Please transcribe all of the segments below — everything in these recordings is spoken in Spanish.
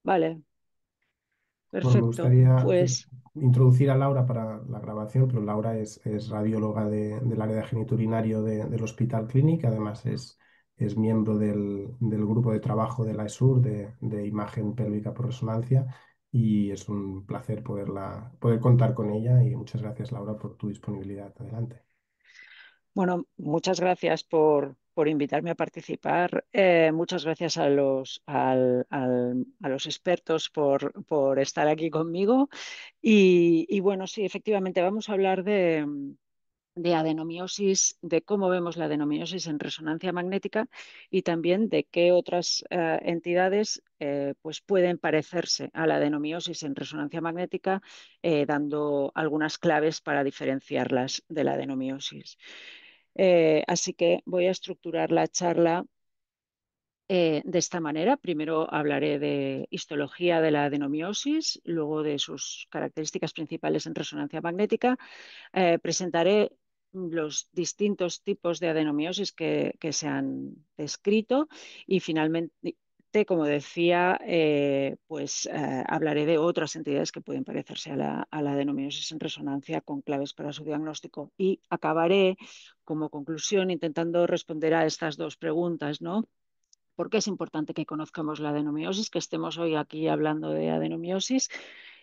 Vale, Bueno, me perfecto. gustaría Pues introducir a Laura para la grabación, pero Laura es radióloga del área de geniturinario del Hospital Clínic, además es miembro del grupo de trabajo de la ESUR de imagen pélvica por resonancia y es un placer poder contar con ella y muchas gracias, Laura, por tu disponibilidad. Adelante. bueno, muchas gracias por invitarme a participar. Muchas gracias a a los expertos por estar aquí conmigo. Y bueno, sí, efectivamente, vamos a hablar de adenomiosis, de cómo vemos la adenomiosis en resonancia magnética y también de qué otras entidades pues pueden parecerse a la adenomiosis en resonancia magnética, dando algunas claves para diferenciarlas de la adenomiosis. Así que voy a estructurar la charla de esta manera. Primero hablaré de histología de la adenomiosis, luego de sus características principales en resonancia magnética. Presentaré los distintos tipos de adenomiosis que se han descrito y finalmente, como decía, hablaré de otras entidades que pueden parecerse a a la adenomiosis en resonancia con claves para su diagnóstico. Y acabaré como conclusión intentando responder a estas dos preguntas, ¿no? ¿Por qué es importante que conozcamos la adenomiosis, que estemos hoy aquí hablando de adenomiosis?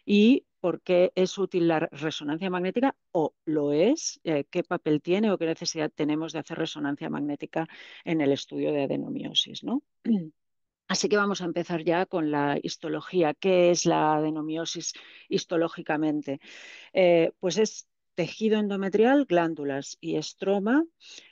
¿Y por qué es útil la resonancia magnética o lo es? ¿Qué papel tiene o qué necesidad tenemos de hacer resonancia magnética en el estudio de adenomiosis, ¿no? Así que vamos a empezar ya con la histología. ¿Qué es la adenomiosis histológicamente? Pues es tejido endometrial, glándulas y estroma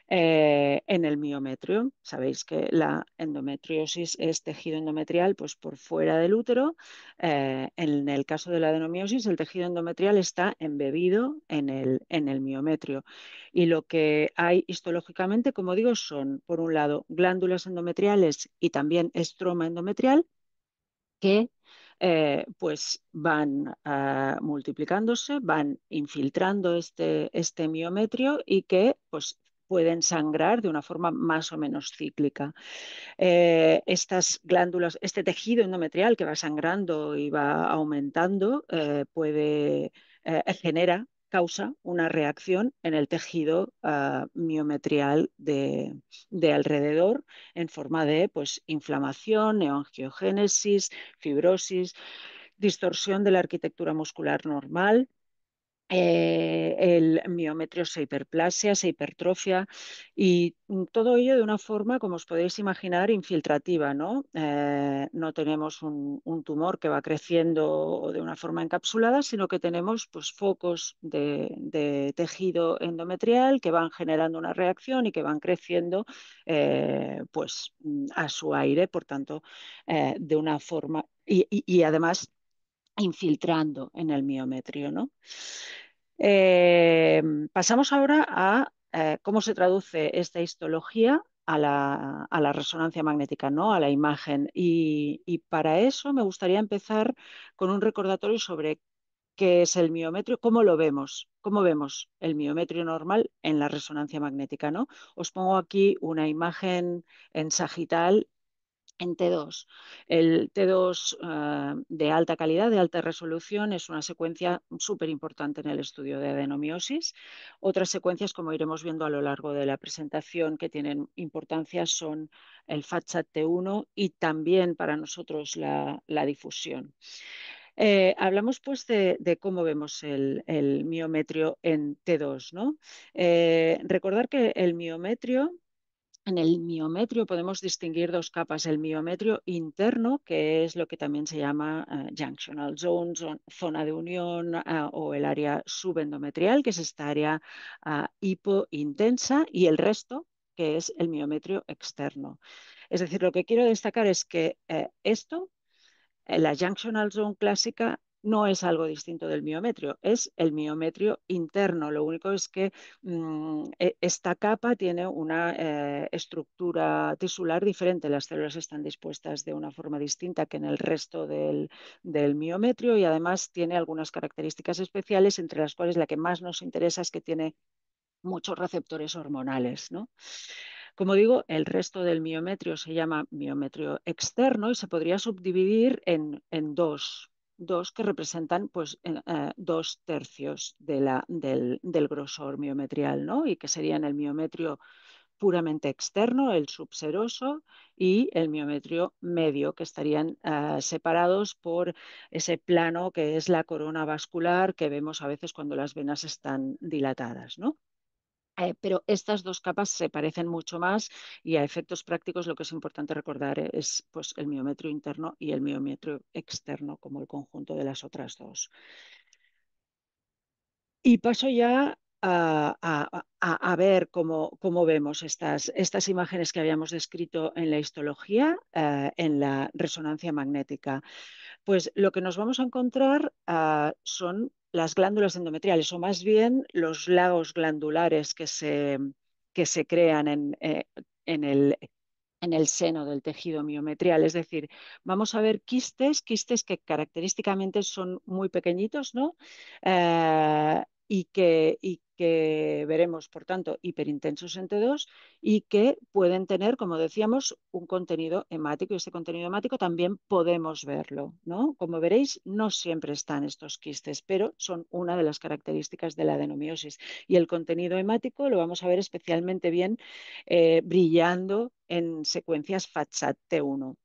en el miometrio. Sabéis que la endometriosis es tejido endometrial pues, por fuera del útero. En el caso de la adenomiosis, el tejido endometrial está embebido en en el miometrio. Y lo que hay histológicamente, como digo, son, por un lado, glándulas endometriales y también estroma endometrial que pues van multiplicándose, van infiltrando este miometrio y que pues pueden sangrar de una forma más o menos cíclica. Estas glándulas, este tejido endometrial que va sangrando y va aumentando, genera, causa una reacción en el tejido miometrial de alrededor en forma de pues, inflamación, neoangiogénesis, fibrosis, distorsión de la arquitectura muscular normal. El miometrio se hiperplasia, se hipertrofia y todo ello de una forma, como os podéis imaginar, infiltrativa, ¿no? No tenemos un tumor que va creciendo de una forma encapsulada, sino que tenemos pues, focos de tejido endometrial que van generando una reacción y que van creciendo a su aire, por tanto, de una forma y además infiltrando en el miometrio, ¿no? Eh, Pasamos ahora a cómo se traduce esta histología a la resonancia magnética, ¿no? A la imagen. Y para eso me gustaría empezar con un recordatorio sobre qué es el miometrio, cómo vemos el miometrio normal en la resonancia magnética, ¿no? Os pongo aquí una imagen en sagital en T2. El T2 de alta calidad, de alta resolución, es una secuencia súper importante en el estudio de adenomiosis. Otras secuencias, como iremos viendo a lo largo de la presentación, que tienen importancia son el FATSAT T1 y también para nosotros la difusión. Hablamos pues de cómo vemos el miometrio en T2, ¿no? Recordar que el miometrio en el miometrio podemos distinguir dos capas, el miometrio interno, que es lo que también se llama junctional zone, zona de unión o el área subendometrial, que es esta área hipointensa, y el resto, que es el miometrio externo. Es decir, lo que quiero destacar es que la junctional zone clásica no es algo distinto del miometrio, es el miometrio interno. Lo único es que esta capa tiene una estructura tisular diferente. Las células están dispuestas de una forma distinta que en el resto del miometrio y además tiene algunas características especiales, entre las cuales la que más nos interesa es que tiene muchos receptores hormonales, ¿no? Como digo, el resto del miometrio se llama miometrio externo y se podría subdividir en dos que representan pues, dos tercios del grosor miometrial, ¿no? Y que serían el miometrio puramente externo, el subseroso, y el miometrio medio, que estarían separados por ese plano que es la corona vascular que vemos a veces cuando las venas están dilatadas, ¿no? Pero estas dos capas se parecen mucho más y a efectos prácticos lo que es importante recordar es pues, el miometrio interno y el miometrio externo como el conjunto de las otras dos. Y paso ya a ver cómo vemos estas imágenes que habíamos descrito en la histología, en la resonancia magnética. Pues lo que nos vamos a encontrar son las glándulas endometriales, o más bien los lagos glandulares que se crean en el seno del tejido miometrial. Es decir, vamos a ver quistes que característicamente son muy pequeñitos, ¿no? Y que veremos, por tanto, hiperintensos en T2 y que pueden tener, como decíamos, un contenido hemático. Y este contenido hemático también podemos verlo, ¿no? Como veréis, no siempre están estos quistes, pero son una de las características de la adenomiosis. Y el contenido hemático lo vamos a ver especialmente bien brillando en secuencias FATSAT T1.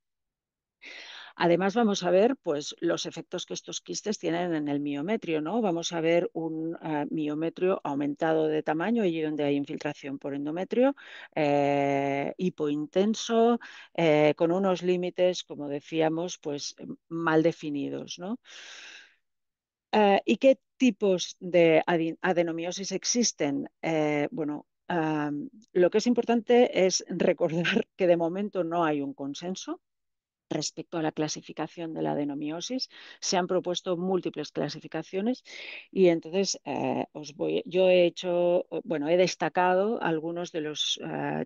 Además, vamos a ver pues, los efectos que estos quistes tienen en el miometrio, ¿no? Vamos a ver un miometrio aumentado de tamaño, allí donde hay infiltración por endometrio, hipointenso, con unos límites, como decíamos, pues mal definidos, ¿no? ¿Y qué tipos de adenomiosis existen? Bueno, lo que es importante es recordar que de momento no hay un consenso respecto a la clasificación de la adenomiosis. Se han propuesto múltiples clasificaciones y entonces yo he destacado algunos de los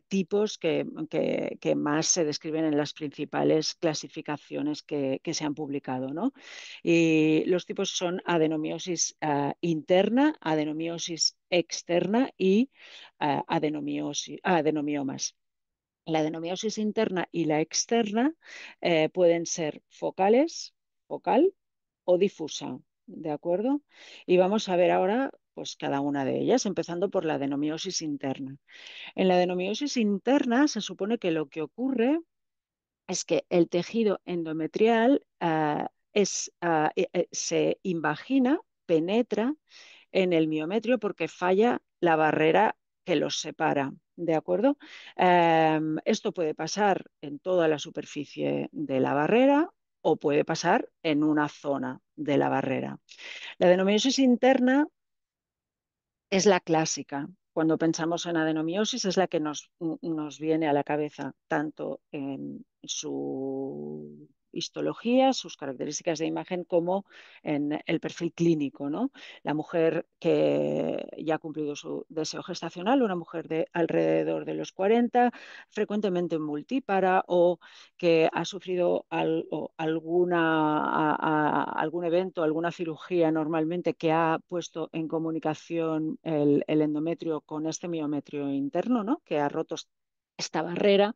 tipos que más se describen en las principales clasificaciones que se han publicado, ¿no? Y los tipos son adenomiosis interna, adenomiosis externa y adenomiomas. La adenomiosis interna y la externa pueden ser focal o difusa, ¿de acuerdo? Y vamos a ver ahora pues cada una de ellas, empezando por la adenomiosis interna. En la adenomiosis interna se supone que lo que ocurre es que el tejido endometrial se invagina, penetra en el miometrio porque falla la barrera que los separa. ¿De acuerdo? Esto puede pasar en toda la superficie de la barrera o puede pasar en una zona de la barrera. La adenomiosis interna es la clásica. Cuando pensamos en adenomiosis es la que nos viene a la cabeza, tanto en su histología, sus características de imagen, como en el perfil clínico, ¿no? La mujer que ya ha cumplido su deseo gestacional, una mujer de alrededor de los 40, frecuentemente multípara o que ha sufrido algún evento, alguna cirugía normalmente que ha puesto en comunicación el endometrio con este miometrio interno, ¿no? Que ha roto esta barrera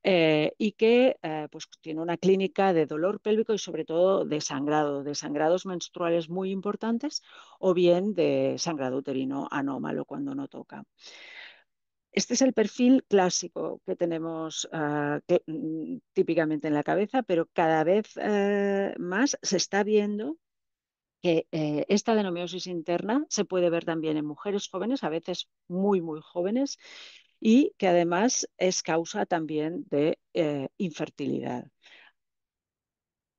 y que pues, tiene una clínica de dolor pélvico y sobre todo de sangrados menstruales muy importantes o bien de sangrado uterino anómalo cuando no toca. Este es el perfil clásico que tenemos típicamente en la cabeza, pero cada vez más se está viendo que esta adenomiosis interna se puede ver también en mujeres jóvenes, a veces muy, muy jóvenes, y que además es causa también de infertilidad.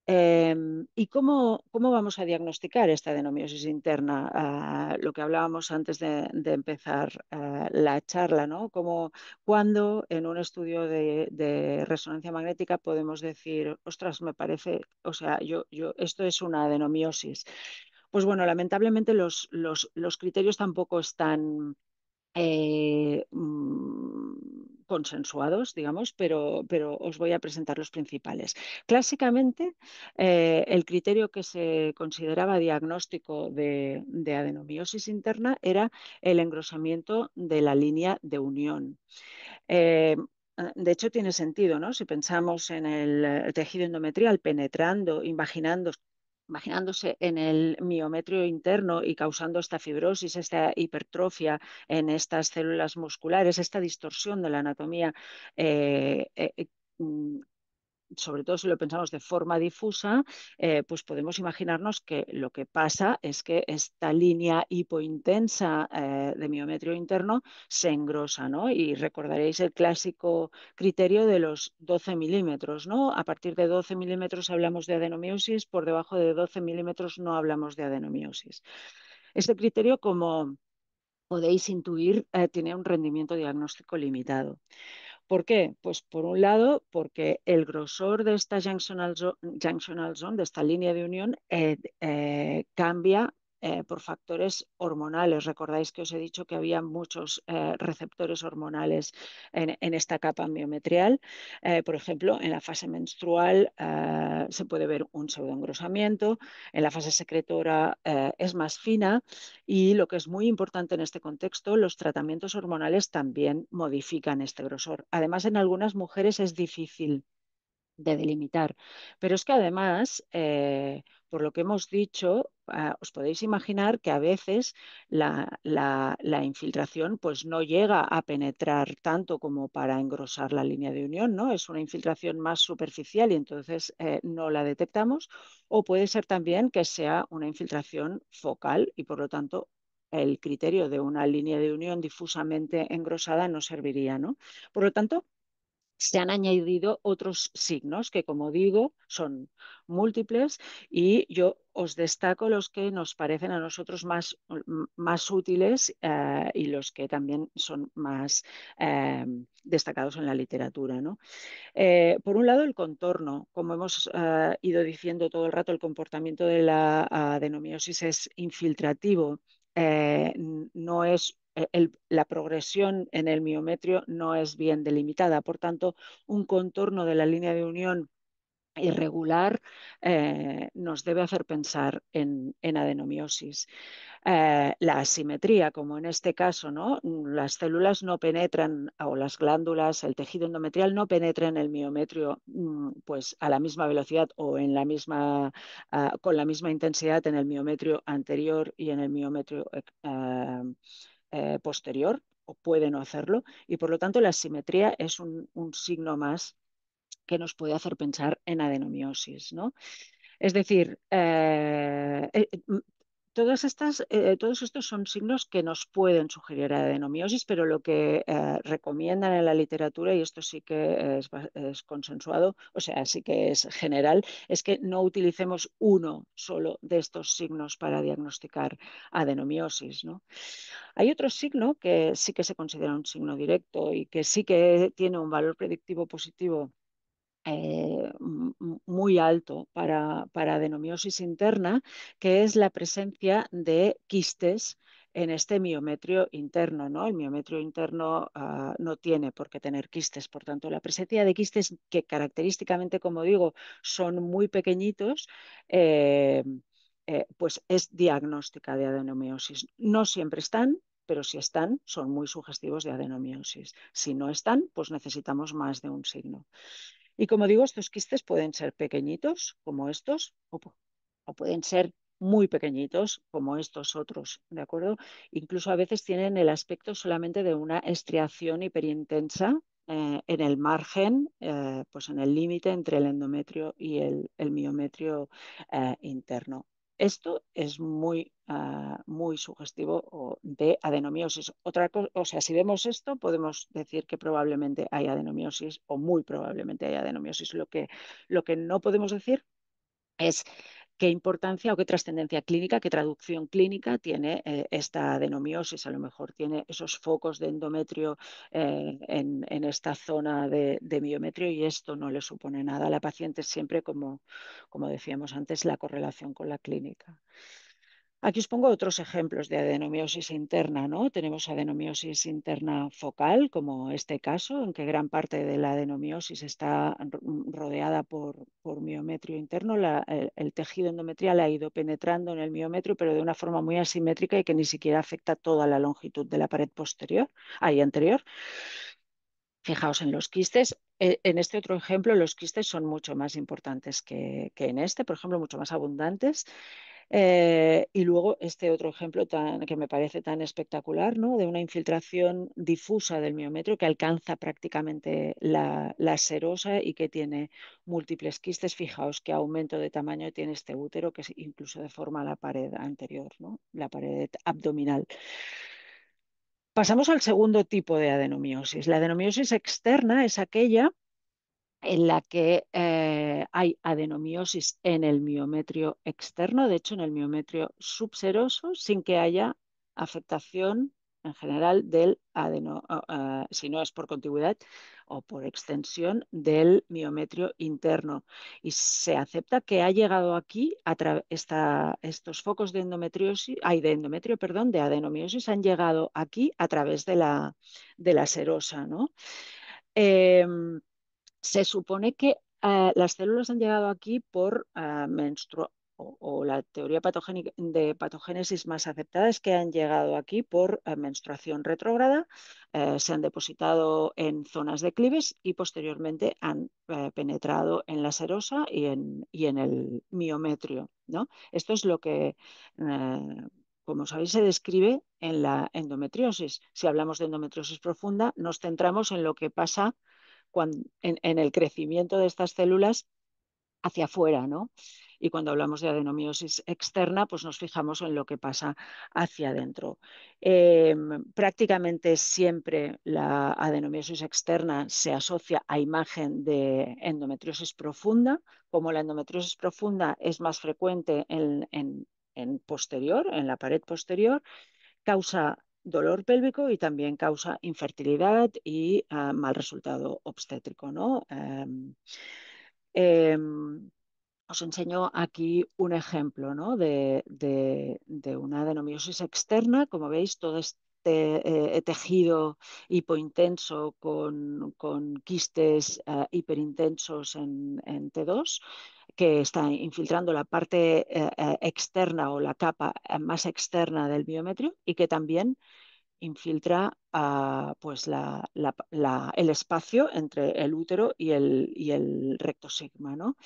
¿Y cómo vamos a diagnosticar esta adenomiosis interna? Lo que hablábamos antes de empezar la charla, ¿no? Cuando en un estudio de resonancia magnética podemos decir, ostras, me parece, o sea, esto es una adenomiosis. Pues bueno, lamentablemente los criterios tampoco están consensuados, digamos, pero os voy a presentar los principales. Clásicamente, el criterio que se consideraba diagnóstico de adenomiosis interna era el engrosamiento de la línea de unión. Eh, de hecho, tiene sentido, ¿no? Si pensamos en el tejido endometrial penetrando, imaginándose en el miometrio interno y causando esta fibrosis, esta hipertrofia en estas células musculares, esta distorsión de la anatomía, eh, eh, eh, mm, sobre todo si lo pensamos de forma difusa, pues podemos imaginarnos que lo que pasa es que esta línea hipointensa de miometrio interno se engrosa, ¿no? Y recordaréis el clásico criterio de los 12 milímetros, ¿no? A partir de 12 milímetros hablamos de adenomiosis, por debajo de 12 milímetros no hablamos de adenomiosis. Este criterio, como podéis intuir, tiene un rendimiento diagnóstico limitado. ¿Por qué? Pues por un lado, porque el grosor de esta junctional zone, de esta línea de unión, cambia por factores hormonales. Recordáis que os he dicho que había muchos receptores hormonales en esta capa miometrial. Por ejemplo, en la fase menstrual se puede ver un pseudoengrosamiento, en la fase secretora es más fina y lo que es muy importante en este contexto, los tratamientos hormonales también modifican este grosor. Además, en algunas mujeres es difícil de delimitar. Pero es que además, por lo que hemos dicho, os podéis imaginar que a veces la infiltración pues no llega a penetrar tanto como para engrosar la línea de unión, ¿no? Es una infiltración más superficial y entonces no la detectamos. O puede ser también que sea una infiltración focal y por lo tanto el criterio de una línea de unión difusamente engrosada no serviría, ¿no? Por lo tanto, se han añadido otros signos que, como digo, son múltiples y yo os destaco los que nos parecen a nosotros más útiles y los que también son más destacados en la literatura, ¿no? Por un lado, el contorno. Como hemos ido diciendo todo el rato, el comportamiento de la adenomiosis es infiltrativo. No es la progresión en el miometrio no es bien delimitada. Por tanto, un contorno de la línea de unión irregular nos debe hacer pensar en adenomiosis. La asimetría, como en este caso, ¿no? Las células no penetran, o las glándulas, el tejido endometrial no penetra en el miometrio pues a la misma velocidad o en la misma, con la misma intensidad en el miometrio anterior y en el miometrio posterior, o puede no hacerlo, y por lo tanto la asimetría es un signo más que nos puede hacer pensar en adenomiosis, ¿no? Es decir, todos estos son signos que nos pueden sugerir adenomiosis, pero lo que recomiendan en la literatura, y esto sí que es consensuado, o sea, sí que es general, es que no utilicemos uno solo de estos signos para diagnosticar adenomiosis, ¿no? Hay otro signo que sí que se considera un signo directo y que sí que tiene un valor predictivo positivo muy alto para adenomiosis interna, que es la presencia de quistes en este miometrio interno, ¿no? El miometrio interno no tiene por qué tener quistes, por tanto, la presencia de quistes que característicamente, como digo, son muy pequeñitos, pues es diagnóstica de adenomiosis. No siempre están, pero si están, son muy sugestivos de adenomiosis. Si no están, pues necesitamos más de un signo. Y como digo, estos quistes pueden ser pequeñitos, como estos, o pueden ser muy pequeñitos, como estos otros, ¿de acuerdo? Incluso a veces tienen el aspecto solamente de una estriación hiperintensa en el margen, pues en el límite entre el endometrio y el miometrio interno. Esto es muy sugestivo de adenomiosis. O sea, si vemos esto, podemos decir que probablemente hay adenomiosis o muy probablemente hay adenomiosis. Lo que no podemos decir es qué importancia o qué trascendencia clínica, qué traducción clínica tiene esta adenomiosis. A lo mejor tiene esos focos de endometrio en esta zona de miometrio y esto no le supone nada a la paciente siempre, como decíamos antes, la correlación con la clínica. Aquí os pongo otros ejemplos de adenomiosis interna, ¿no? Tenemos adenomiosis interna focal, como este caso, en que gran parte de la adenomiosis está rodeada por miometrio interno. El tejido endometrial ha ido penetrando en el miometrio, pero de una forma muy asimétrica y que ni siquiera afecta toda la longitud de la pared posterior, ahí anterior. Fijaos en los quistes. En este otro ejemplo, los quistes son mucho más importantes que en este, por ejemplo, mucho más abundantes. Y luego este otro ejemplo que me parece tan espectacular, ¿no? De una infiltración difusa del miometrio que alcanza prácticamente la serosa y que tiene múltiples quistes. Fijaos qué aumento de tamaño tiene este útero que incluso deforma la pared anterior, ¿no? La pared abdominal. Pasamos al segundo tipo de adenomiosis. La adenomiosis externa es aquella en la que hay adenomiosis en el miometrio externo, de hecho en el miometrio subseroso, sin que haya afectación en general si no es por contigüidad o por extensión del miometrio interno. Y se acepta que ha llegado aquí estos focos de endometriosis, de endometrio, perdón, de adenomiosis han llegado aquí a través de la serosa, ¿no? Eh, Se supone que las células han llegado aquí por o la teoría de patogénesis más aceptada es que han llegado aquí por menstruación retrógrada, se han depositado en zonas de clives y posteriormente han penetrado en la serosa y en el miometrio, ¿no? Esto es lo que, como sabéis, se describe en la endometriosis. Si hablamos de endometriosis profunda, nos centramos en lo que pasa en el crecimiento de estas células hacia afuera, ¿no? Y cuando hablamos de adenomiosis externa, pues nos fijamos en lo que pasa hacia adentro. Prácticamente siempre la adenomiosis externa se asocia a imagen de endometriosis profunda. Como la endometriosis profunda es más frecuente en posterior, en la pared posterior, causa dolor pélvico y también causa infertilidad y mal resultado obstétrico, ¿no? Em, Os enseño aquí un ejemplo, ¿no? de una adenomiosis externa. Como veis, todo este tejido hipointenso con quistes hiperintensos en T2 que está infiltrando la parte externa o la capa más externa del biometrio y que también infiltra pues el espacio entre el útero y el recto sigma, ¿no?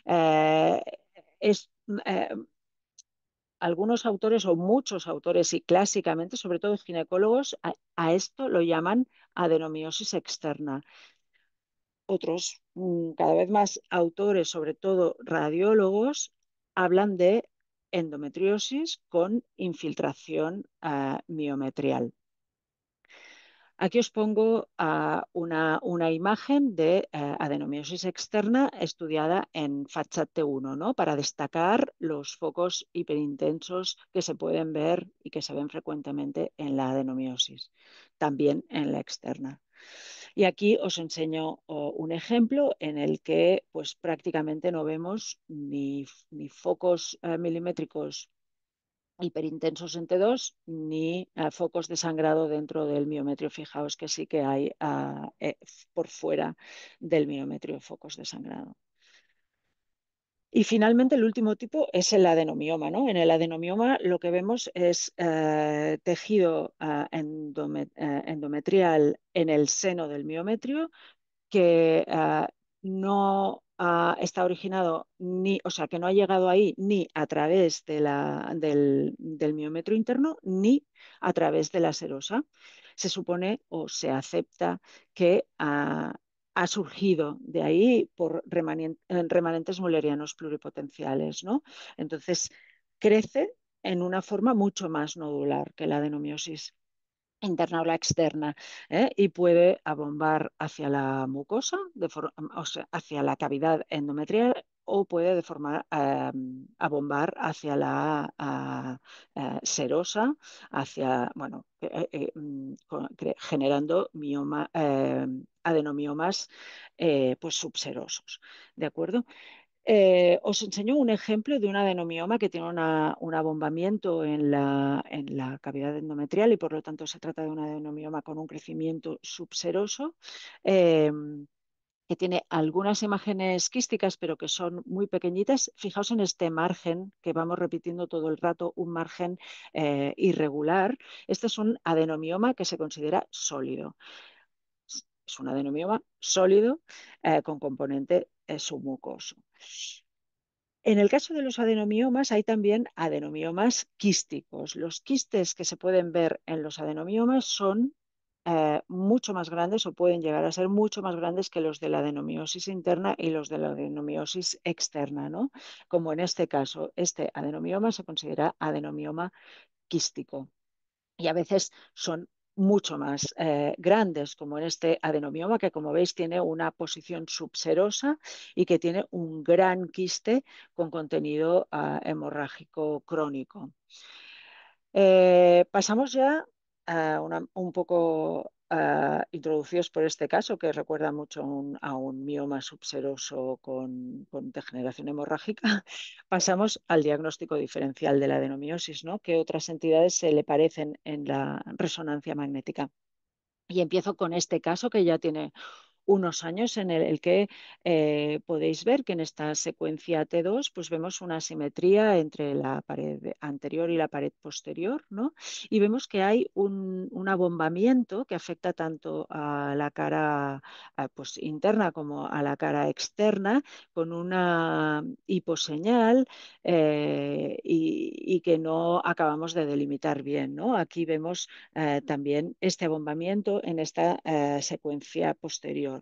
Eh, es, eh, Algunos autores o muchos autores y clásicamente, sobre todo ginecólogos, a esto lo llaman adenomiosis externa. Otros, cada vez más autores, sobre todo radiólogos, hablan de endometriosis con infiltración miometrial. Aquí os pongo una imagen de adenomiosis externa estudiada en FATSAT-T1, ¿no? Para destacar los focos hiperintensos que se pueden ver y que se ven frecuentemente en la adenomiosis, también en la externa. Y aquí os enseño un ejemplo en el que pues, prácticamente no vemos ni focos milimétricos hiperintensos en T2 ni focos de sangrado dentro del miometrio. Fijaos que sí que hay por fuera del miometrio focos de sangrado. Y finalmente el último tipo es el adenomioma, ¿no? En el adenomioma lo que vemos es tejido endometrial en el seno del miometrio que no está originado o sea, que no ha llegado ahí ni a través del miómetro interno ni a través de la serosa. Se supone o se acepta que ha surgido de ahí por remanentes mullerianos pluripotenciales, ¿no? Entonces, crece en una forma mucho más nodular que la adenomiosis interna o la externa, y puede abombar hacia la mucosa, o sea, hacia la cavidad endometrial o puede abombar hacia la serosa, bueno, generando adenomiomas pues subserosos, ¿de acuerdo? Os enseño un ejemplo de un adenomioma que tiene un abombamiento en la cavidad endometrial y por lo tanto se trata de un adenomioma con un crecimiento subseroso. eh, que tiene algunas imágenes quísticas, pero que son muy pequeñitas. Fijaos en este margen que vamos repitiendo todo el rato, un margen irregular. Este es un adenomioma que se considera sólido. Es un adenomioma sólido con componente submucoso. En el caso de los adenomiomas, hay también adenomiomas quísticos. Los quistes que se pueden ver en los adenomiomas son mucho más grandes o pueden llegar a ser mucho más grandes que los de la adenomiosis interna y los de la adenomiosis externa, ¿no? Como en este caso, este adenomioma se considera adenomioma quístico y a veces son mucho más grandes, como en este adenomioma, que como veis tiene una posición subserosa y que tiene un gran quiste con contenido hemorrágico crónico. Pasamos ya un poco introducidos por este caso, que recuerda mucho a un mioma subseroso con degeneración hemorrágica. Pasamos al diagnóstico diferencial de la adenomiosis, ¿no? ¿Qué otras entidades se le parecen en la resonancia magnética? Y empiezo con este caso que ya tiene unos años en el que podéis ver que en esta secuencia T2 pues vemos una simetría entre la pared anterior y la pared posterior, ¿no? Y vemos que hay un abombamiento que afecta tanto a la cara pues, interna como a la cara externa con una hiposeñal y que no acabamos de delimitar bien, ¿no? Aquí vemos también este abombamiento en esta secuencia posterior.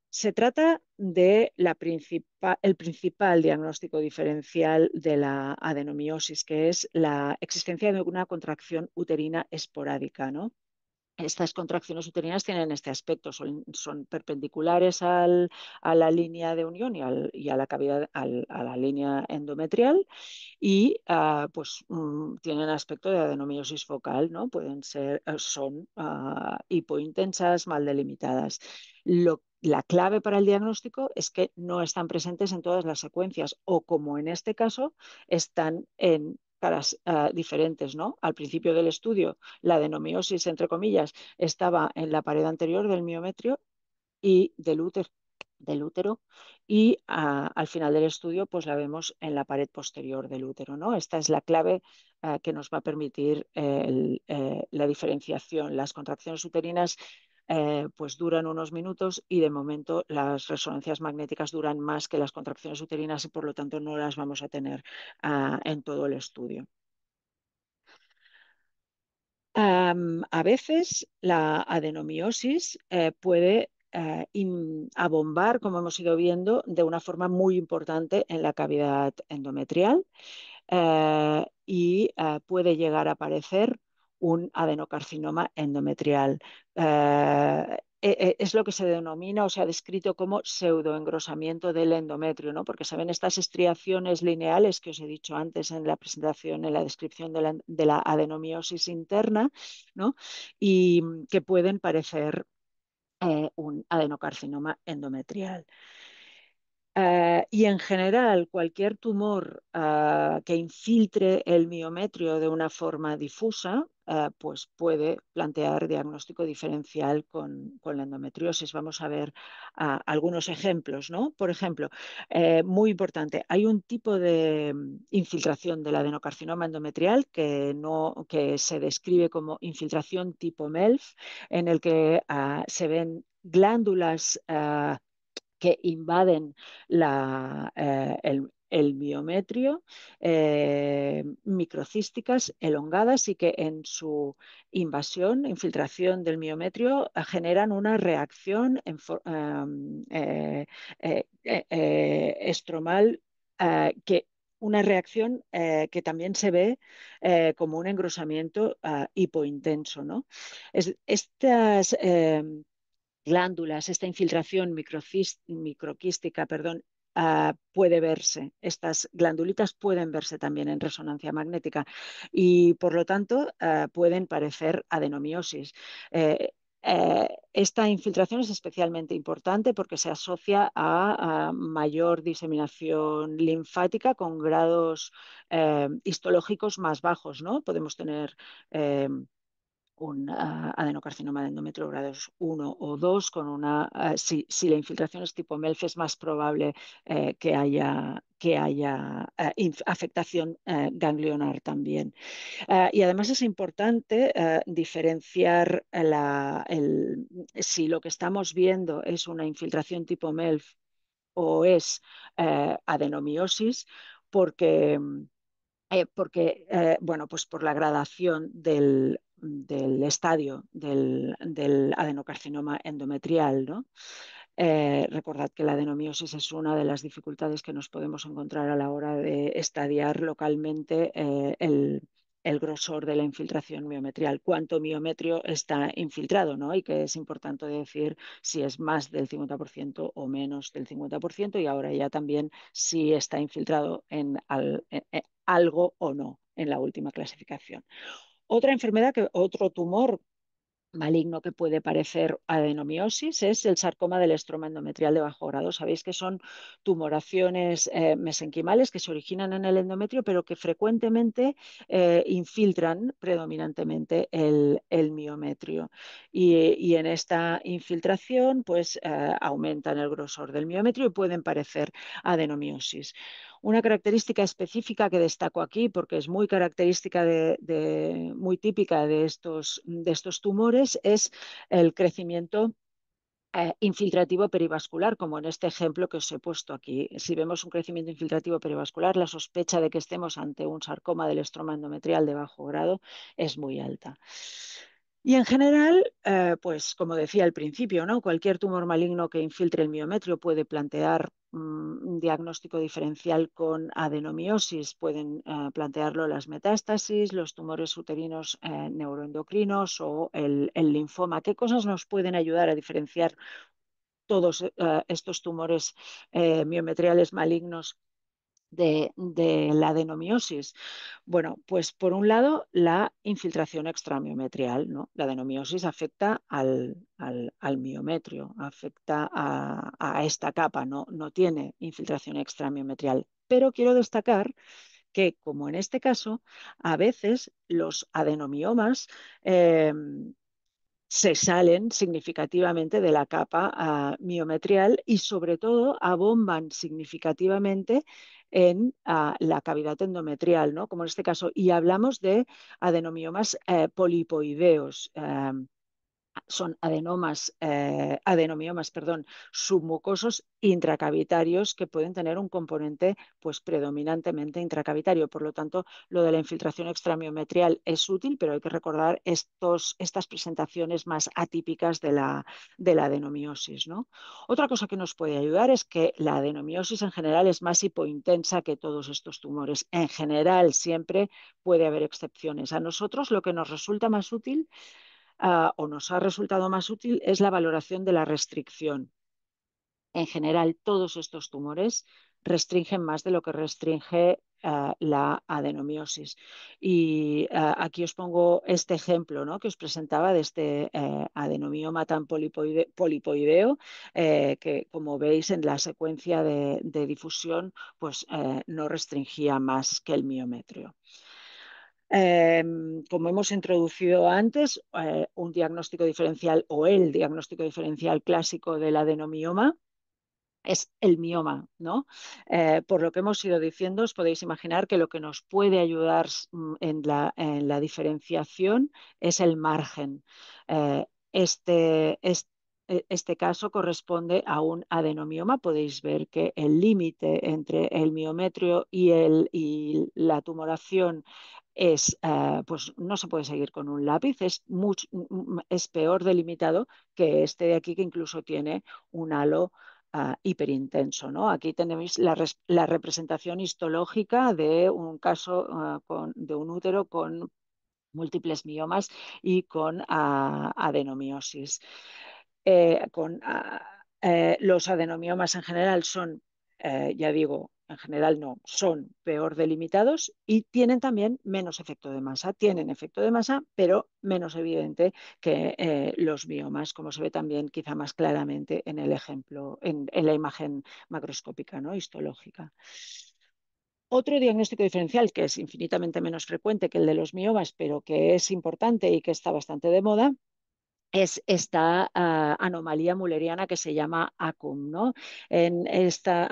Se trata de el principal diagnóstico diferencial de la adenomiosis, que es la existencia de una contracción uterina esporádica, ¿no? Estas contracciones uterinas tienen este aspecto, son perpendiculares a la línea de unión y a la cavidad, a la línea endometrial y pues tienen aspecto de adenomiosis focal, ¿no? Pueden ser, son hipointensas, mal delimitadas. La clave para el diagnóstico es que no están presentes en todas las secuencias o, como en este caso, están en caras diferentes, ¿no? Al principio del estudio, la adenomiosis, entre comillas, estaba en la pared anterior del miometrio y del útero y al final del estudio pues la vemos en la pared posterior del útero, ¿no? Esta es la clave que nos va a permitir la diferenciación. Las contracciones uterinas pues duran unos minutos y de momento las resonancias magnéticas duran más que las contracciones uterinas y por lo tanto no las vamos a tener en todo el estudio. A veces la adenomiosis puede abombar, como hemos ido viendo, de una forma muy importante en la cavidad endometrial y puede llegar a aparecer un adenocarcinoma endometrial. Es lo que se denomina o se ha descrito como pseudoengrosamiento del endometrio, ¿no? Porque saben estas estriaciones lineales que os he dicho antes en la presentación, en la descripción de la adenomiosis interna, ¿no? Y que pueden parecer un adenocarcinoma endometrial. Y en general, cualquier tumor que infiltre el miometrio de una forma difusa, pues puede plantear diagnóstico diferencial con la endometriosis. Vamos a ver algunos ejemplos, ¿no? Por ejemplo, muy importante, hay un tipo de infiltración del adenocarcinoma endometrial que se describe como infiltración tipo MELF, en el que se ven glándulas que invaden el miometrio, microcísticas elongadas y que en su invasión, infiltración del miometrio, generan una reacción estromal que una reacción que también se ve como un engrosamiento hipointenso, ¿no? Estas glándulas, esta infiltración microquística, perdón, puede verse. Estas glandulitas pueden verse también en resonancia magnética y por lo tanto pueden parecer adenomiosis. Esta infiltración es especialmente importante porque se asocia a mayor diseminación linfática con grados histológicos más bajos, ¿no? Podemos tener un adenocarcinoma de endometrio grados 1 o 2, con si la infiltración es tipo MELF es más probable que haya afectación ganglionar también. Y además es importante diferenciar si lo que estamos viendo es una infiltración tipo MELF o es adenomiosis, porque bueno, pues por la gradación del estadio del adenocarcinoma endometrial, ¿no? Recordad que la adenomiosis es una de las dificultades que nos podemos encontrar a la hora de estadiar localmente el grosor de la infiltración miometrial, cuánto miometrio está infiltrado, ¿no? Y que es importante decir si es más del 50% o menos del 50%, y ahora ya también si está infiltrado en algo o no en la última clasificación. Otro tumor maligno que puede parecer adenomiosis es el sarcoma del estroma endometrial de bajo grado. Sabéis que son tumoraciones mesenquimales que se originan en el endometrio, pero que frecuentemente infiltran predominantemente el miometrio. Y en esta infiltración, pues aumentan el grosor del miometrio y pueden parecer adenomiosis. Una característica específica que destaco aquí, porque es muy característica muy típica de estos tumores, es el crecimiento infiltrativo perivascular, como en este ejemplo que os he puesto aquí. Si vemos un crecimiento infiltrativo perivascular, la sospecha de que estemos ante un sarcoma del estroma endometrial de bajo grado es muy alta. Y en general, pues como decía al principio, ¿no? Cualquier tumor maligno que infiltre el miometrio puede plantear un diagnóstico diferencial con adenomiosis. Pueden plantearlo las metástasis, los tumores uterinos neuroendocrinos o el linfoma. ¿Qué cosas nos pueden ayudar a diferenciar todos estos tumores miometriales malignos de la adenomiosis? Bueno, pues por un lado, la infiltración extramiometrial, ¿no? La adenomiosis afecta al miometrio, afecta a esta capa, no tiene infiltración extramiometrial. Pero quiero destacar que, como en este caso, a veces los adenomiomas se salen significativamente de la capa miometrial y sobre todo abomban significativamente en la cavidad endometrial, ¿no? Como en este caso, y hablamos de adenomiomas polipoideos. Son adenomiomas, perdón, submucosos intracavitarios que pueden tener un componente pues predominantemente intracavitario. Por lo tanto, lo de la infiltración extramiometrial es útil, pero hay que recordar estas presentaciones más atípicas de la adenomiosis, ¿no? Otra cosa que nos puede ayudar es que la adenomiosis en general es más hipointensa que todos estos tumores. En general, siempre puede haber excepciones. A nosotros lo que nos resulta más útil o nos ha resultado más útil es la valoración de la restricción. En general, todos estos tumores restringen más de lo que restringe la adenomiosis. Y aquí os pongo este ejemplo, ¿no? Que os presentaba de este adenomioma tan polipoideo, que como veis en la secuencia de difusión, pues no restringía más que el miometrio. Como hemos introducido antes, un diagnóstico diferencial o el diagnóstico diferencial clásico del adenomioma es el mioma, ¿no? Por lo que hemos ido diciendo, os podéis imaginar que lo que nos puede ayudar en la diferenciación es el margen. Eh, este caso corresponde a un adenomioma. Podéis ver que el límite entre el miometrio y la tumoración pues no se puede seguir con un lápiz, es peor delimitado que este de aquí, que incluso tiene un halo hiperintenso, ¿no? Aquí tenéis la representación histológica de un caso de un útero con múltiples miomas y con adenomiosis. Los adenomiomas en general son, ya digo, en general no, son peor delimitados y tienen también menos efecto de masa. Tienen efecto de masa, pero menos evidente que los miomas, como se ve también quizá más claramente en el ejemplo, en la imagen macroscópica, ¿no? Histológica. Otro diagnóstico diferencial que es infinitamente menos frecuente que el de los miomas, pero que es importante y que está bastante de moda, es esta anomalía mulleriana que se llama ACUM, ¿no? En esta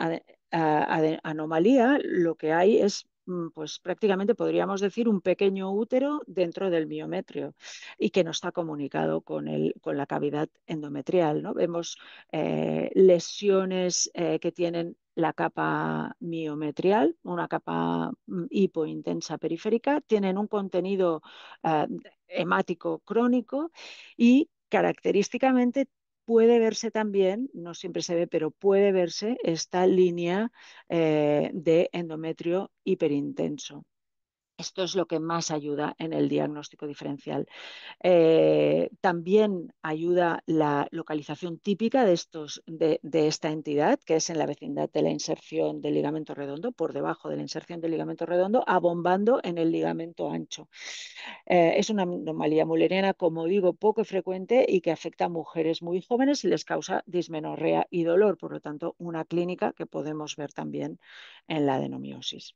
anomalía lo que hay es, pues prácticamente podríamos decir, un pequeño útero dentro del miometrio y que no está comunicado con la cavidad endometrial, ¿no? Vemos lesiones que tienen la capa miometrial, una capa hipointensa periférica, tienen un contenido uh, hemático crónico y característicamente puede verse también, no siempre se ve, pero puede verse esta línea de endometrio hiperintenso. Esto es lo que más ayuda en el diagnóstico diferencial. También ayuda la localización típica de esta entidad, que es en la vecindad de la inserción del ligamento redondo, por debajo de la inserción del ligamento redondo, abombando en el ligamento ancho. Es una anomalía mulleriana, como digo, poco frecuente y que afecta a mujeres muy jóvenes y les causa dismenorrea y dolor. Por lo tanto, una clínica que podemos ver también en la adenomiosis.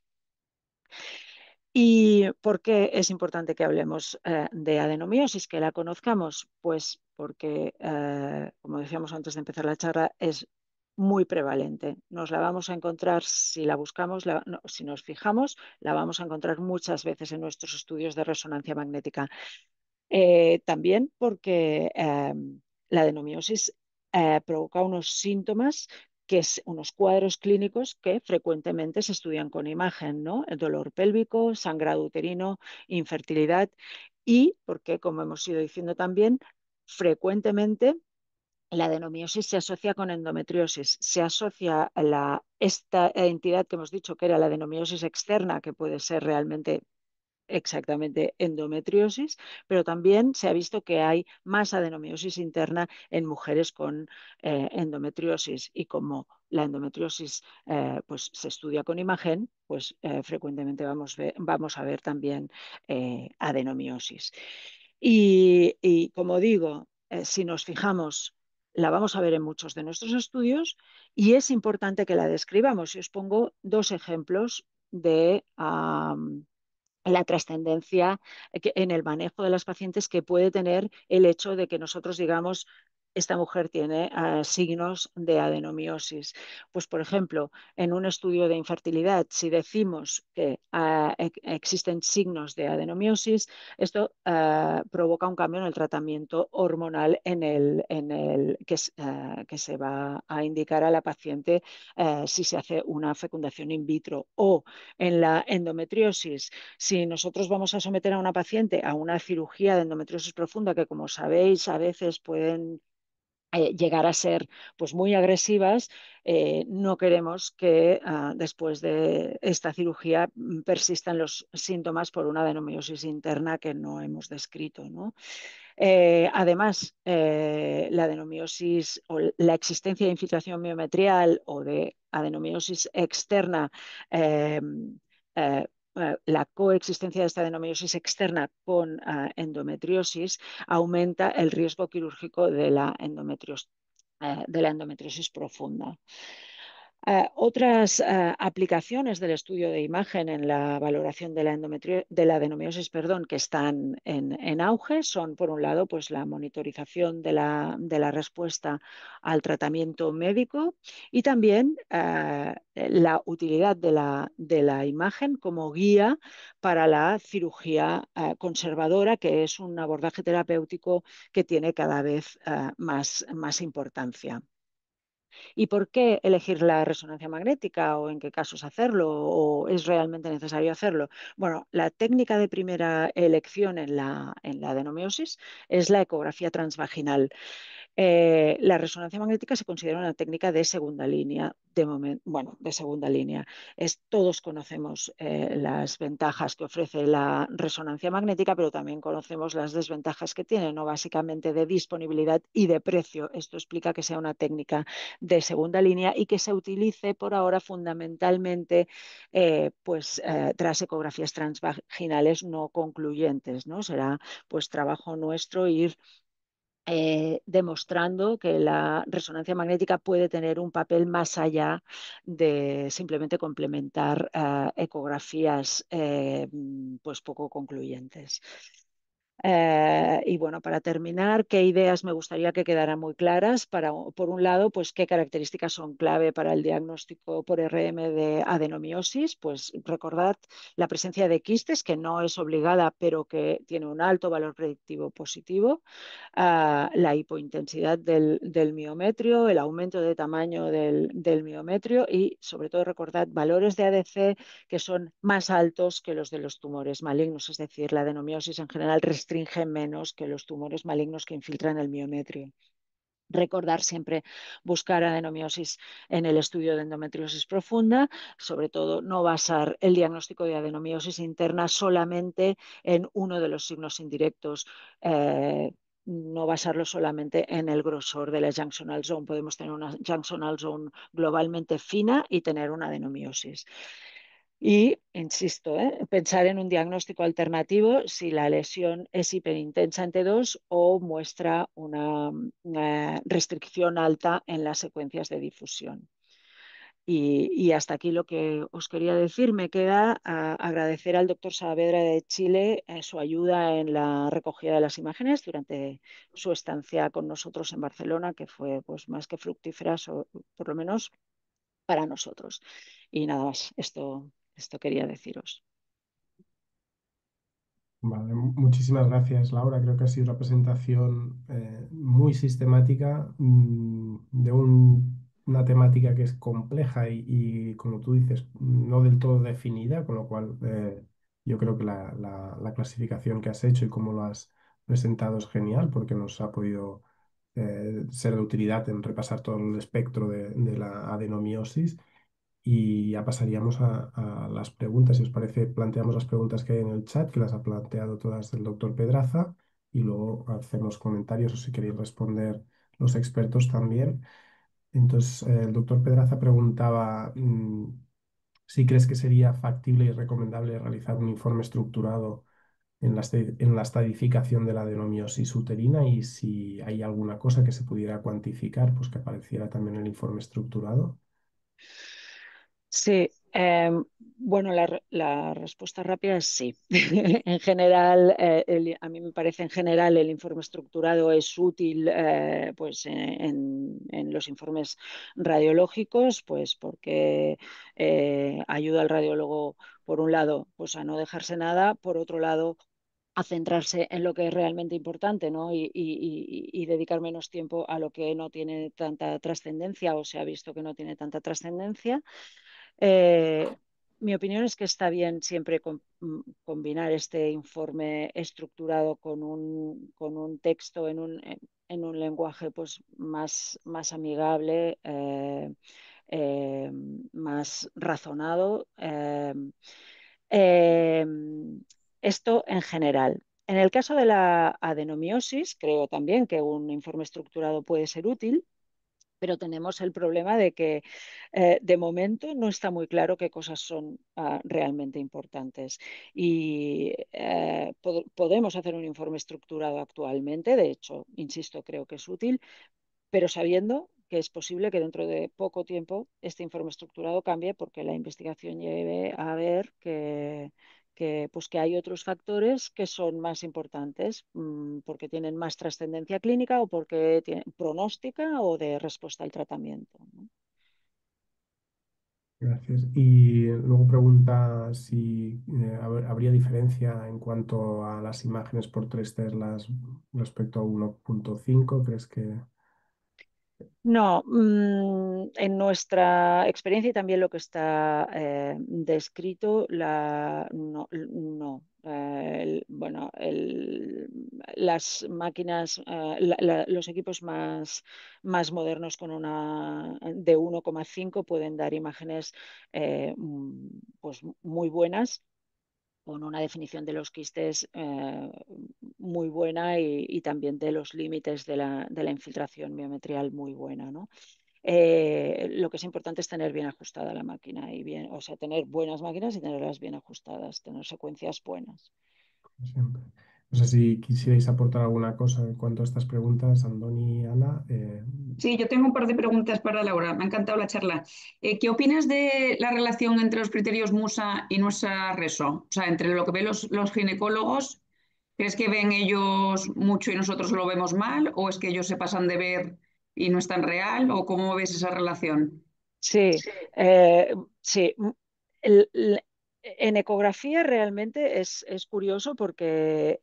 ¿Y por qué es importante que hablemos de adenomiosis, que la conozcamos? Pues porque, como decíamos antes de empezar la charla, es muy prevalente. Nos la vamos a encontrar, si la buscamos, no, si nos fijamos, la vamos a encontrar muchas veces en nuestros estudios de resonancia magnética. También porque la adenomiosis provoca unos síntomas unos cuadros clínicos que frecuentemente se estudian con imagen, ¿no? El dolor pélvico, sangrado uterino, infertilidad y porque, como hemos ido diciendo también, frecuentemente la adenomiosis se asocia con endometriosis, se asocia a esta entidad que hemos dicho que era la adenomiosis externa, que puede ser realmente exactamente endometriosis, pero también se ha visto que hay más adenomiosis interna en mujeres con endometriosis y como la endometriosis pues se estudia con imagen, pues frecuentemente vamos a ver también adenomiosis. Y como digo, si nos fijamos, la vamos a ver en muchos de nuestros estudios y es importante que la describamos. Y os pongo dos ejemplos de la trascendencia en el manejo de las pacientes que puede tener el hecho de que nosotros digamos esta mujer tiene signos de adenomiosis. Pues, por ejemplo, en un estudio de infertilidad, si decimos que existen signos de adenomiosis, esto provoca un cambio en el tratamiento hormonal que se va a indicar a la paciente si se hace una fecundación in vitro o en la endometriosis. Si nosotros vamos a someter a una paciente a una cirugía de endometriosis profunda, que como sabéis a veces pueden llegar a ser pues, muy agresivas, no queremos que después de esta cirugía persistan los síntomas por una adenomiosis interna que no hemos descrito, ¿no? Además, la adenomiosis o la existencia de infiltración miometrial o de adenomiosis externa, eh, eh, la coexistencia de esta adenomiosis externa con endometriosis aumenta el riesgo quirúrgico de la endometriosis profunda. Otras aplicaciones del estudio de imagen en la valoración de la adenomiosis, perdón, que están en auge son, por un lado, pues, la monitorización de la respuesta al tratamiento médico y también la utilidad de la imagen como guía para la cirugía conservadora, que es un abordaje terapéutico que tiene cada vez más importancia. ¿Y por qué elegir la resonancia magnética o en qué casos hacerlo o es realmente necesario hacerlo? Bueno, la técnica de primera elección en la adenomiosis es la ecografía transvaginal. La resonancia magnética se considera una técnica de segunda línea, de momento, bueno, de segunda línea. Todos conocemos las ventajas que ofrece la resonancia magnética, pero también conocemos las desventajas que tiene, ¿no? Básicamente de disponibilidad y de precio. Esto explica que sea una técnica de segunda línea y que se utilice por ahora fundamentalmente tras ecografías transvaginales no concluyentes, ¿no? Será pues trabajo nuestro ir demostrando que la resonancia magnética puede tener un papel más allá de simplemente complementar ecografías pues poco concluyentes. Y bueno, para terminar, ¿qué ideas me gustaría que quedaran muy claras? Por un lado, pues qué características son clave para el diagnóstico por RM de adenomiosis. Pues recordad la presencia de quistes, que no es obligada, pero que tiene un alto valor predictivo positivo, la hipointensidad del miometrio, el aumento de tamaño del miometrio y, sobre todo, recordad valores de ADC que son más altos que los de los tumores malignos, es decir, la adenomiosis en general restringe menos que los tumores malignos que infiltran el miometrio. Recordar siempre buscar adenomiosis en el estudio de endometriosis profunda, sobre todo no basar el diagnóstico de adenomiosis interna solamente en uno de los signos indirectos. No basarlo solamente en el grosor de la junctional zone. Podemos tener una junctional zone globalmente fina y tener una adenomiosis. Y, insisto, pensar en un diagnóstico alternativo si la lesión es hiperintensa en T2 o muestra una restricción alta en las secuencias de difusión. Y hasta aquí lo que os quería decir. Me queda agradecer al doctor Saavedra de Chile su ayuda en la recogida de las imágenes durante su estancia con nosotros en Barcelona, que fue pues, más que fructífera, por lo menos para nosotros. Y nada más, esto quería deciros. Vale, muchísimas gracias, Laura. Creo que ha sido una presentación muy sistemática de una temática que es compleja y, como tú dices, no del todo definida, con lo cual yo creo que la clasificación que has hecho y cómo lo has presentado es genial porque nos ha podido ser de utilidad en repasar todo el espectro de la adenomiosis. Y ya pasaríamos a las preguntas. Si os parece, planteamos las preguntas que hay en el chat, que las ha planteado todas el doctor Pedraza, y luego hacemos comentarios o si queréis responder los expertos también. Entonces, el doctor Pedraza preguntaba si crees que sería factible y recomendable realizar un informe estructurado en la estadificación de la adenomiosis uterina y si hay alguna cosa que se pudiera cuantificar, pues que apareciera también en el informe estructurado. Sí, bueno, la respuesta rápida es sí. En general, a mí me parece en general el informe estructurado es útil pues, en los informes radiológicos, pues porque ayuda al radiólogo, por un lado, pues a no dejarse nada, por otro lado, a centrarse en lo que es realmente importante, ¿no? Y dedicar menos tiempo a lo que no tiene tanta trascendencia o se ha visto que no tiene tanta trascendencia. Eh, Mi opinión es que está bien siempre combinar este informe estructurado con un texto en un lenguaje pues, más amigable, más razonado. Eh, Esto en general. En el caso de la adenomiosis, creo también que un informe estructurado puede ser útil, pero tenemos el problema de que de momento no está muy claro qué cosas son realmente importantes. Y podemos hacer un informe estructurado actualmente, de hecho, insisto, creo que es útil, pero sabiendo que es posible que dentro de poco tiempo este informe estructurado cambie porque la investigación lleve a ver pues que hay otros factores que son más importantes porque tienen más trascendencia clínica o porque tienen pronóstica o de respuesta al tratamiento, ¿no? Gracias. Y luego pregunta si habría diferencia en cuanto a las imágenes por 3 teslas respecto a 1,5. ¿Crees que...? No, en nuestra experiencia y también lo que está descrito, no, no. Bueno, las máquinas, los equipos más modernos con una de 1,5 pueden dar imágenes pues muy buenas, con una definición de los quistes muy buena y también de los límites de la infiltración biometrial muy buena, ¿no? Lo que es importante es tener bien ajustada la máquina y bien, o sea, tener buenas máquinas y tenerlas bien ajustadas, tener secuencias buenas. Siempre. No sé si quisierais aportar alguna cosa en cuanto a estas preguntas, Andoni y Ana. Sí, yo tengo un par de preguntas para Laura. Me ha encantado la charla. ¿Qué opinas de la relación entre los criterios MUSA y nuestra RESO? O sea, entre lo que ven los ginecólogos, ¿crees que ven ellos mucho y nosotros lo vemos mal? ¿O es que ellos se pasan de ver y no es tan real? ¿O cómo ves esa relación? Sí, sí. En ecografía realmente es curioso porque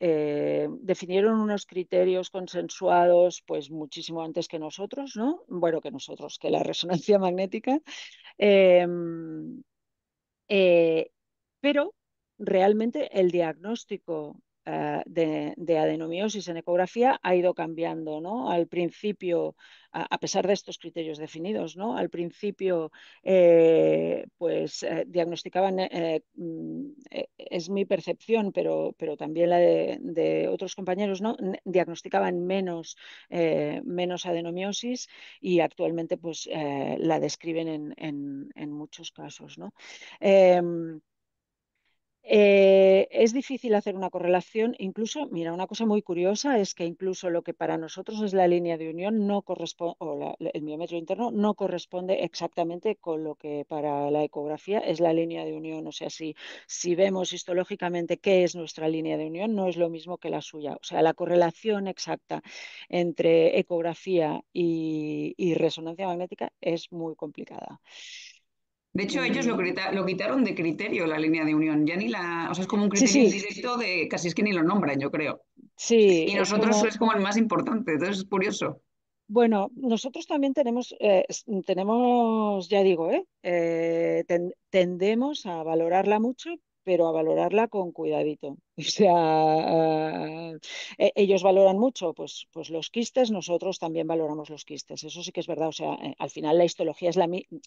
definieron unos criterios consensuados pues muchísimo antes que nosotros, ¿no? Bueno, que nosotros, que la resonancia magnética. Eh, eh, pero realmente el diagnóstico de adenomiosis en ecografía ha ido cambiando, ¿no? Al principio, a pesar de estos criterios definidos, ¿no? Al principio, pues diagnosticaban, es mi percepción, pero también la de otros compañeros, ¿no? Diagnosticaban menos adenomiosis y actualmente pues la describen en muchos casos, ¿no? Eh, es difícil hacer una correlación, incluso, mira, una cosa muy curiosa es que incluso lo que para nosotros es la línea de unión no corresponde, o el miómetro interno no corresponde exactamente con lo que para la ecografía es la línea de unión. O sea, si vemos histológicamente qué es nuestra línea de unión, no es lo mismo que la suya. O sea, la correlación exacta entre ecografía y resonancia magnética es muy complicada. De hecho, ellos Mm, lo quitaron de criterio, la línea de unión. Ya ni la, o sea, es como un sí, criterio sí, indirecto de casi es que ni lo nombran, yo creo. sí, Y es nosotros como, es como el más importante, entonces es curioso. bueno, nosotros también tenemos, ya digo, tendemos a valorarla mucho, pero a valorarla con cuidadito. O sea, ellos valoran mucho, pues los quistes, nosotros también valoramos los quistes. Eso sí que es verdad. O sea, al final la histología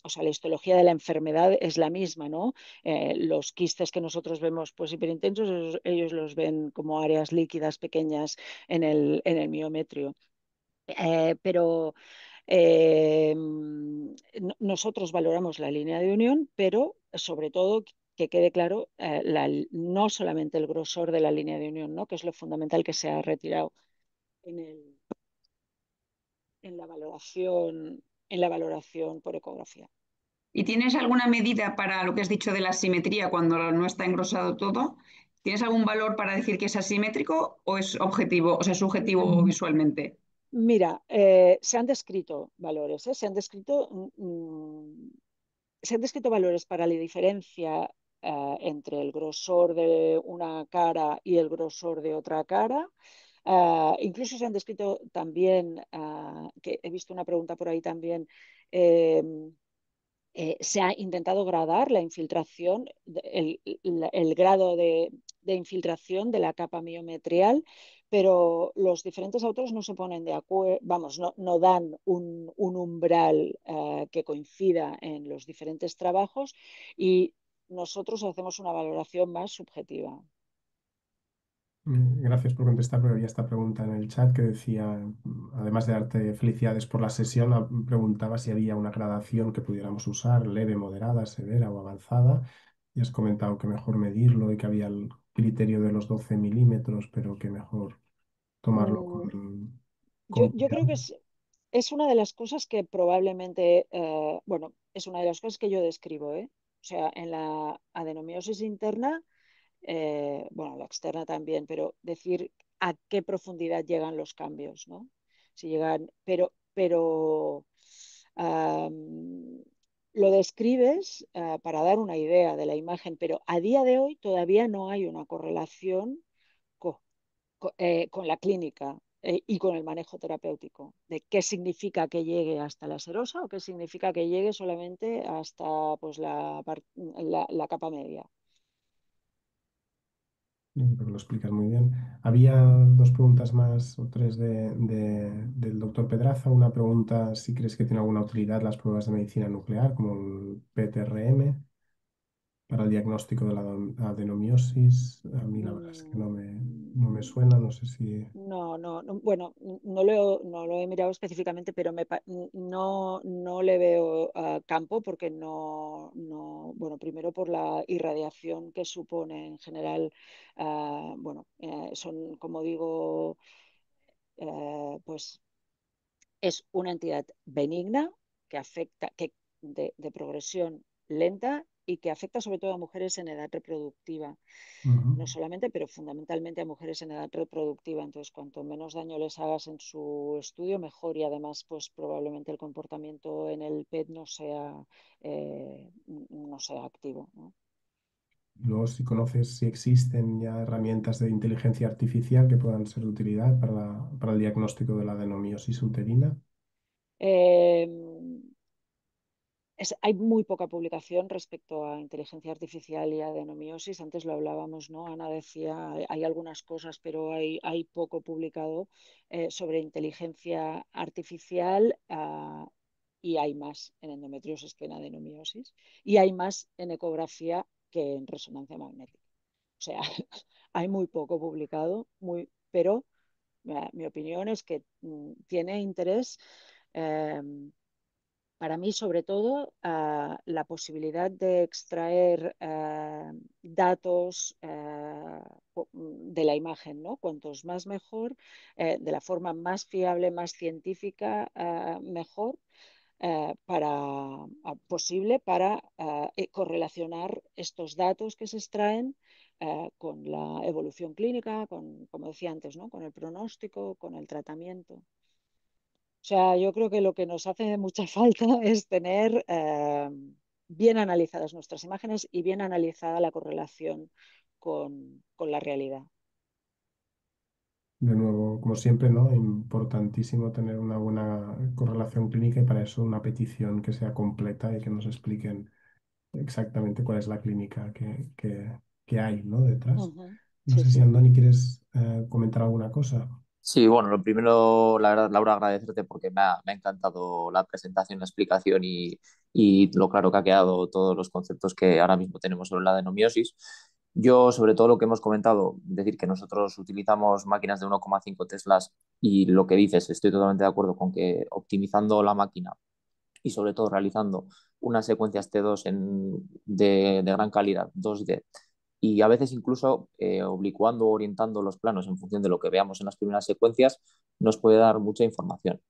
o sea, la histología de la enfermedad es la misma, ¿no? Los quistes que nosotros vemos, pues hiperintensos, ellos los ven como áreas líquidas pequeñas en el miometrio. Pero nosotros valoramos la línea de unión, pero sobre todo que quede claro no solamente el grosor de la línea de unión, ¿no? Que es lo fundamental que se ha retirado en, el, en la valoración por ecografía. ¿Y tienes alguna medida para lo que has dicho de la simetría cuando no está engrosado todo? ¿Tienes algún valor para decir que es asimétrico o es objetivo, o sea, subjetivo visualmente? Mira, se han descrito valores, se han descrito valores para la diferencia entre el grosor de una cara y el grosor de otra cara. Incluso se han descrito también, que he visto una pregunta por ahí también, eh, se ha intentado gradar la infiltración, el grado de infiltración de la capa miometrial, pero los diferentes autores no se ponen de acuerdo, vamos, no dan un umbral que coincida en los diferentes trabajos y nosotros hacemos una valoración más subjetiva. Gracias por contestar, pero había esta pregunta en el chat que decía, además de darte felicidades por la sesión, preguntaba si había una gradación que pudiéramos usar, leve, moderada, severa o avanzada. Y has comentado que mejor medirlo y que había el criterio de los 12 milímetros, pero que mejor tomarlo Mm, yo, con yo creo cuidado. que es una de las cosas que probablemente, bueno, es una de las cosas que yo describo, ¿eh? O sea, en la adenomiosis interna, bueno, la externa también, pero decir a qué profundidad llegan los cambios, ¿no? Si llegan, pero lo describes para dar una idea de la imagen, pero a día de hoy todavía no hay una correlación con la clínica y con el manejo terapéutico, de qué significa que llegue hasta la serosa o qué significa que llegue solamente hasta pues, la capa media. Yo creo que lo explicas muy bien. Había dos preguntas más o tres del doctor Pedraza. Una pregunta si crees que tiene alguna utilidad las pruebas de medicina nuclear, como el PTRM, para el diagnóstico de la adenomiosis. A mí la verdad es que no me Mm, suena, no sé si... bueno, no lo he mirado específicamente, pero no le veo campo porque bueno, primero por la irradiación que supone en general, bueno, son, como digo, pues es una entidad benigna que afecta, de progresión lenta y que afecta sobre todo a mujeres en edad reproductiva, Ujú. no solamente, pero fundamentalmente a mujeres en edad reproductiva. Entonces, cuanto menos daño les hagas en su estudio, mejor. Y además, pues probablemente el comportamiento en el PET no sea activo, ¿no? Luego, si conoces si existen ya herramientas de inteligencia artificial que puedan ser de utilidad para el diagnóstico de la adenomiosis uterina. Eh, hay muy poca publicación respecto a inteligencia artificial y adenomiosis. Antes lo hablábamos, ¿no? Ana decía, hay algunas cosas, pero hay poco publicado sobre inteligencia artificial, y hay más en endometriosis que en adenomiosis. Y hay más en ecografía que en resonancia magnética. O sea, hay muy poco publicado, pero mi opinión es que tiene interés. eh, para mí, sobre todo, la posibilidad de extraer datos de la imagen, ¿no? Cuantos más mejor, de la forma más fiable, más científica, mejor, posible para correlacionar estos datos que se extraen con la evolución clínica, como decía antes, ¿no? Con el pronóstico, con el tratamiento. O sea, yo creo que lo que nos hace mucha falta es tener bien analizadas nuestras imágenes y bien analizada la correlación con la realidad. De nuevo, como siempre, ¿no? Importantísimo tener una buena correlación clínica y para eso una petición que sea completa y que nos expliquen exactamente cuál es la clínica que hay, ¿no? Detrás. Ujú. No Sí, sé si sí. Andoni quieres comentar alguna cosa. Sí, bueno, lo primero, la verdad, Laura, agradecerte porque me ha encantado la presentación, la explicación y lo claro que ha quedado todos los conceptos que ahora mismo tenemos sobre la adenomiosis. Yo, sobre todo lo que hemos comentado, decir que nosotros utilizamos máquinas de 1,5 teslas y lo que dices, estoy totalmente de acuerdo con que optimizando la máquina y sobre todo realizando unas secuencias T2 de gran calidad, 2D, y a veces incluso oblicuando o orientando los planos en función de lo que veamos en las primeras secuencias, nos puede dar mucha información.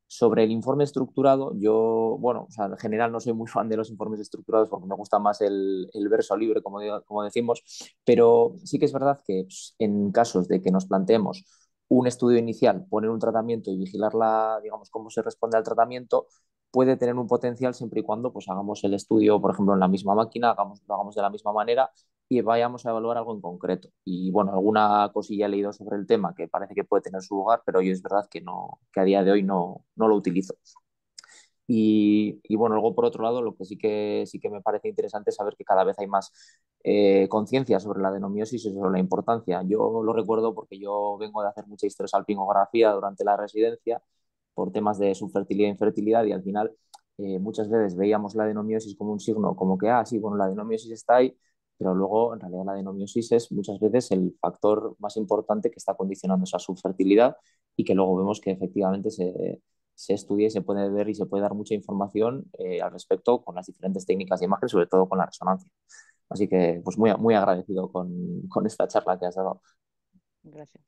Sobre el informe estructurado, yo, bueno, o sea, en general no soy muy fan de los informes estructurados porque me gusta más el verso libre, como decimos, pero sí que es verdad que pues, en casos de que nos planteemos un estudio inicial, poner un tratamiento y vigilarla, digamos, cómo se responde al tratamiento, puede tener un potencial siempre y cuando pues, hagamos el estudio, por ejemplo, en la misma máquina, lo hagamos de la misma manera y vayamos a evaluar algo en concreto. Y bueno, alguna cosilla he leído sobre el tema que parece que puede tener su lugar, pero yo es verdad que, no, que a día de hoy no lo utilizo. Y bueno, luego por otro lado, lo que sí que me parece interesante es saber que cada vez hay más conciencia sobre la adenomiosis y sobre la importancia. Yo lo recuerdo porque yo vengo de hacer mucha histerosalpingografía durante la residencia por temas de subfertilidad e infertilidad y al final muchas veces veíamos la adenomiosis como un signo, como que, sí, bueno, la adenomiosis está ahí, pero luego en realidad la adenomiosis es muchas veces el factor más importante que está condicionando esa subfertilidad y que luego vemos que efectivamente se estudia y se puede ver y se puede dar mucha información al respecto con las diferentes técnicas de imagen, sobre todo con la resonancia. Así que, pues muy, muy agradecido con esta charla que has dado. Gracias.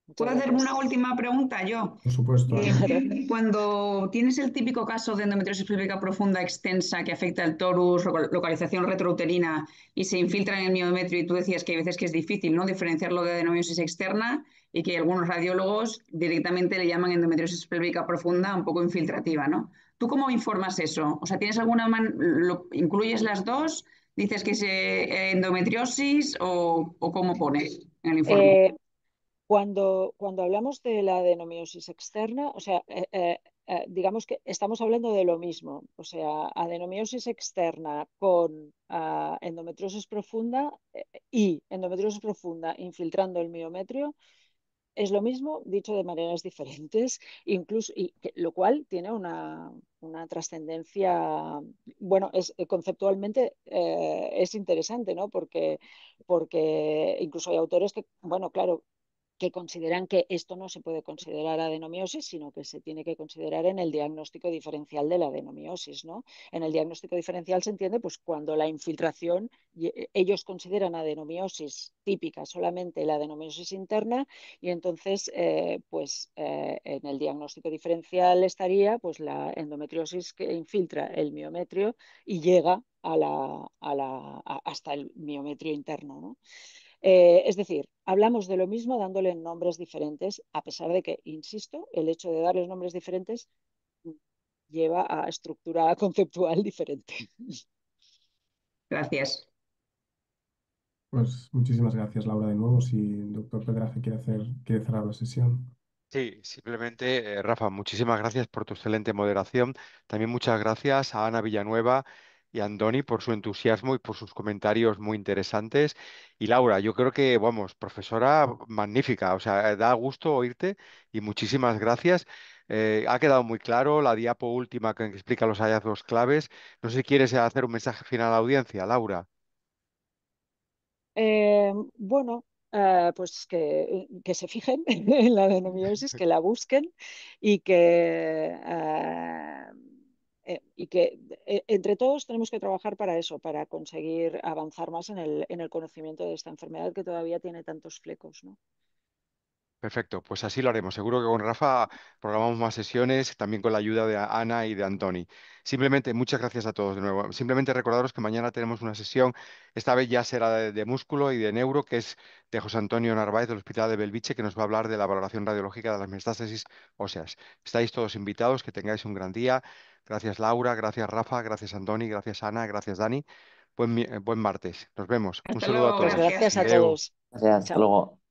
Muchas ¿Puedo hacer una gracias. última pregunta yo? Por supuesto, Ana. Claro. Cuando tienes el típico caso de endometriosis pélvica profunda extensa que afecta el torus, localización retrouterina y se infiltra en el miometrio y tú decías que hay veces que es difícil, ¿no? Diferenciarlo de adenomiosis externa y que algunos radiólogos directamente le llaman endometriosis pélvica profunda un poco infiltrativa, ¿no? ¿Tú cómo informas eso? O sea, ¿tienes incluyes las dos? ¿Dices que es endometriosis o cómo pones en el informe? Eh, cuando hablamos de la adenomiosis externa, o sea, digamos que estamos hablando de lo mismo, o sea, adenomiosis externa con endometriosis profunda y endometriosis profunda infiltrando el miometrio es lo mismo, dicho de maneras diferentes, incluso, lo cual tiene una trascendencia, bueno, conceptualmente es interesante, ¿no? Porque incluso hay autores que, bueno, claro, que consideran que esto no se puede considerar adenomiosis, sino que se tiene que considerar en el diagnóstico diferencial de la adenomiosis, ¿no? En el diagnóstico diferencial se entiende pues cuando la infiltración, ellos consideran adenomiosis típica solamente la adenomiosis interna y entonces en el diagnóstico diferencial estaría pues la endometriosis que infiltra el miometrio y llega hasta el miometrio interno, ¿no? Es decir, hablamos de lo mismo dándole nombres diferentes, a pesar de que, insisto, el hecho de darles nombres diferentes lleva a estructura conceptual diferente. Gracias. Pues muchísimas gracias, Laura, de nuevo. Si el doctor Pedraza quiere cerrar la sesión. Sí, simplemente, Rafa, muchísimas gracias por tu excelente moderación. También muchas gracias a Ana Villanueva y a Andoni por su entusiasmo y por sus comentarios muy interesantes. Y Laura, yo creo que, vamos, profesora magnífica, o sea, da gusto oírte y muchísimas gracias. Ha quedado muy claro la diapo última que explica los hallazgos claves. No sé si quieres hacer un mensaje final a la audiencia, Laura. Bueno, pues que se fijen en la adenomiosis, que la busquen y que entre todos tenemos que trabajar para eso, para conseguir avanzar más en el conocimiento de esta enfermedad que todavía tiene tantos flecos, ¿no? Perfecto, pues así lo haremos. Seguro que con Rafa programamos más sesiones, también con la ayuda de Ana y de Antoni. Simplemente, muchas gracias a todos de nuevo. Simplemente recordaros que mañana tenemos una sesión, esta vez ya será de músculo y de neuro, que es de José Antonio Narváez del Hospital de Belviche, que nos va a hablar de la valoración radiológica de las metástasis óseas. Estáis todos invitados, que tengáis un gran día. Gracias Laura, gracias Rafa, gracias Antoni, gracias Ana, gracias Dani. Buen martes. Nos vemos. Un Hasta saludo a luego, Pues todos. gracias. gracias a Adeu. todos. Gracias, hasta Chao. luego.